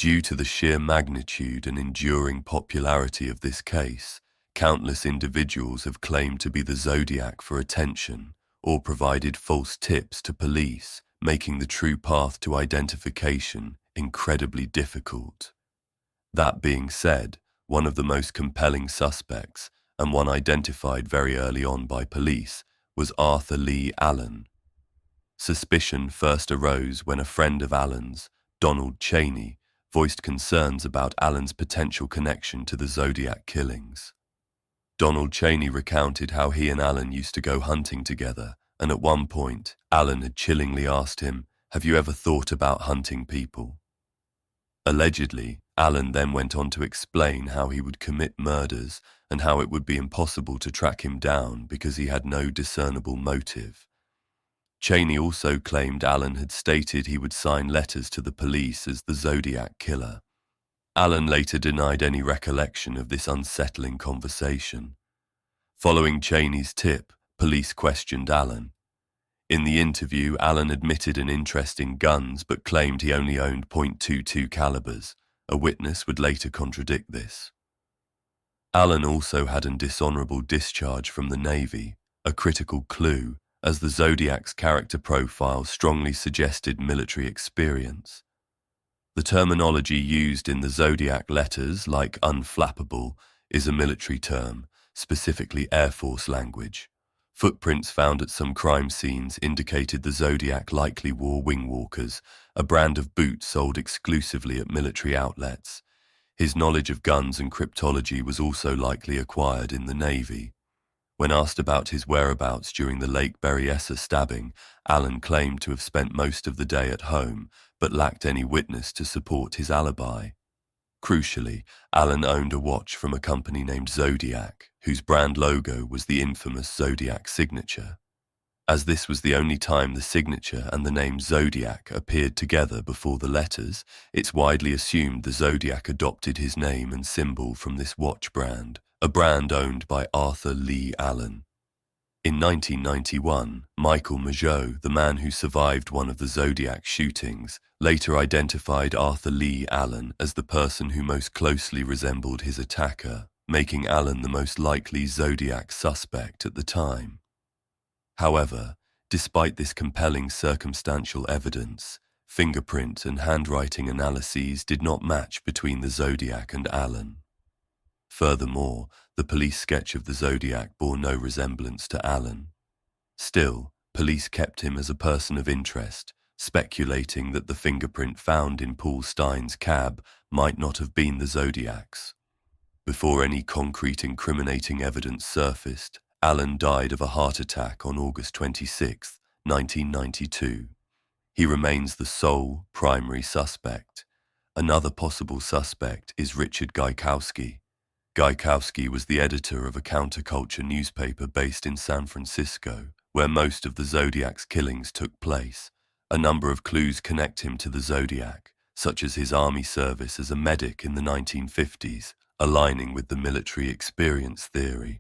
Due to the sheer magnitude and enduring popularity of this case, countless individuals have claimed to be the Zodiac for attention or provided false tips to police, making the true path to identification incredibly difficult. That being said, one of the most compelling suspects, and one identified very early on by police, was Arthur Lee Allen. Suspicion first arose when a friend of Allen's, Donald Cheney, voiced concerns about Allen's potential connection to the Zodiac killings. Donald Cheney recounted how he and Allen used to go hunting together, and at one point, Allen had chillingly asked him, "Have you ever thought about hunting people?" Allegedly, Allen then went on to explain how he would commit murders and how it would be impossible to track him down because he had no discernible motive. Cheney also claimed Allen had stated he would sign letters to the police as the Zodiac killer. Allen later denied any recollection of this unsettling conversation. Following Cheney's tip, police questioned Allen. In the interview, Allen admitted an interest in guns but claimed he only owned .22 calibers. A witness would later contradict this. Allen also had a dishonorable discharge from the Navy, a critical clue, as the Zodiac's character profile strongly suggested military experience. The terminology used in the Zodiac letters, like unflappable, is a military term, specifically Air Force language. Footprints found at some crime scenes indicated the Zodiac likely wore wing walkers, a brand of boots sold exclusively at military outlets. His knowledge of guns and cryptology was also likely acquired in the Navy. When asked about his whereabouts during the Lake Berryessa stabbing, Allen claimed to have spent most of the day at home, but lacked any witness to support his alibi. Crucially, Allen owned a watch from a company named Zodiac, whose brand logo was the infamous Zodiac signature. As this was the only time the signature and the name Zodiac appeared together before the letters, it's widely assumed the Zodiac adopted his name and symbol from this watch brand, a brand owned by Arthur Lee Allen. In 1991, Michael Mageau, the man who survived one of the Zodiac shootings, later identified Arthur Lee Allen as the person who most closely resembled his attacker, making Allen the most likely Zodiac suspect at the time. However, despite this compelling circumstantial evidence, fingerprint and handwriting analyses did not match between the Zodiac and Allen. Furthermore, the police sketch of the Zodiac bore no resemblance to Allen. Still, police kept him as a person of interest, speculating that the fingerprint found in Paul Stein's cab might not have been the Zodiac's. Before any concrete incriminating evidence surfaced, Allen died of a heart attack on August 26, 1992. He remains the sole primary suspect. Another possible suspect is Richard Gaikowski. Gaikowski was the editor of a counterculture newspaper based in San Francisco, where most of the Zodiac's killings took place. A number of clues connect him to the Zodiac, such as his army service as a medic in the 1950s, aligning with the military experience theory.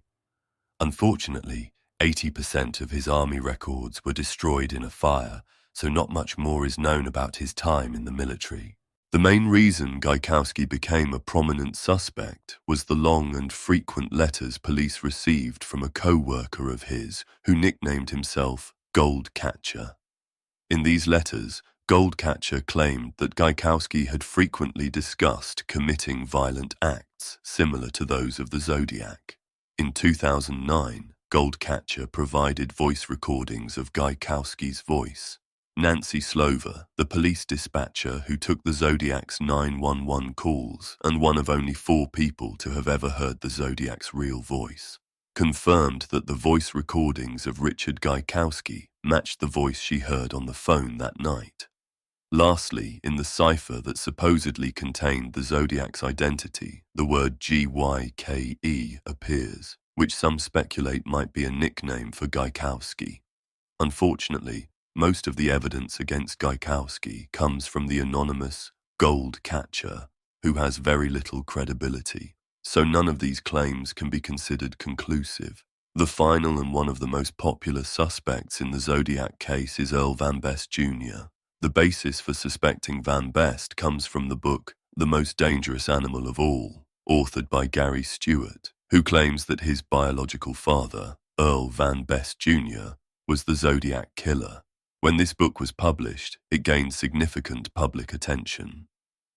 Unfortunately, 80% of his army records were destroyed in a fire, so not much more is known about his time in the military. The main reason Gaikowski became a prominent suspect was the long and frequent letters police received from a co-worker of his who nicknamed himself Goldcatcher. In these letters, Goldcatcher claimed that Gaikowski had frequently discussed committing violent acts similar to those of the Zodiac. In 2009, Goldcatcher provided voice recordings of Gaikowski's voice. Nancy Slover, the police dispatcher who took the Zodiac's 911 calls and one of only 4 people to have ever heard the Zodiac's real voice, confirmed that the voice recordings of Richard Gaikowski matched the voice she heard on the phone that night. Lastly, in the cipher that supposedly contained the Zodiac's identity, the word GYKE appears, which some speculate might be a nickname for Gaikowski. Unfortunately, most of the evidence against Gaikowski comes from the anonymous Goldcatcher, who has very little credibility, so none of these claims can be considered conclusive. The final and one of the most popular suspects in the Zodiac case is Earl Van Best Jr. The basis for suspecting Van Best comes from the book The Most Dangerous Animal of All, authored by Gary Stewart, who claims that his biological father, Earl Van Best Jr., was the Zodiac Killer. When this book was published, it gained significant public attention.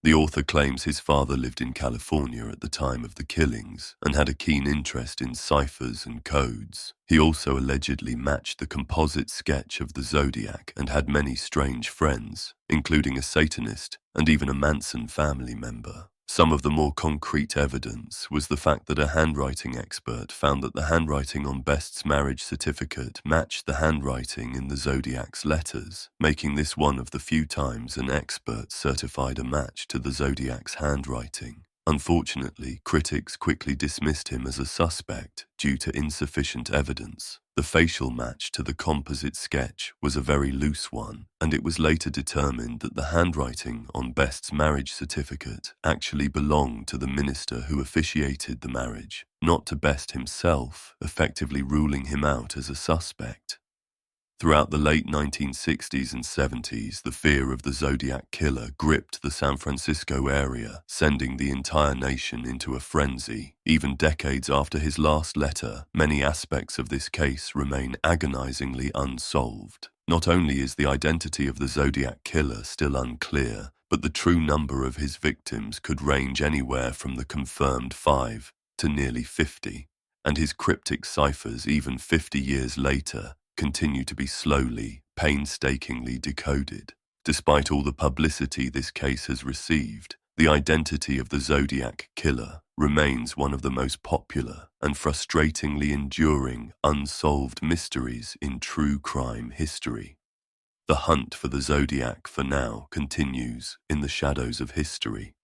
The author claims his father lived in California at the time of the killings and had a keen interest in ciphers and codes. He also allegedly matched the composite sketch of the Zodiac and had many strange friends, including a Satanist and even a Manson family member. Some of the more concrete evidence was the fact that a handwriting expert found that the handwriting on Best's marriage certificate matched the handwriting in the Zodiac's letters, making this one of the few times an expert certified a match to the Zodiac's handwriting. Unfortunately, critics quickly dismissed him as a suspect due to insufficient evidence. The facial match to the composite sketch was a very loose one, and it was later determined that the handwriting on Best's marriage certificate actually belonged to the minister who officiated the marriage, not to Best himself, effectively ruling him out as a suspect. Throughout the late 1960s and 70s, the fear of the Zodiac Killer gripped the San Francisco area, sending the entire nation into a frenzy. Even decades after his last letter, many aspects of this case remain agonizingly unsolved. Not only is the identity of the Zodiac Killer still unclear, but the true number of his victims could range anywhere from the confirmed 5 to nearly 50, and his cryptic ciphers, even 50 years later, continue to be slowly, painstakingly decoded. Despite all the publicity this case has received, the identity of the Zodiac Killer remains one of the most popular and frustratingly enduring unsolved mysteries in true crime history. The hunt for the Zodiac for now continues in the shadows of history.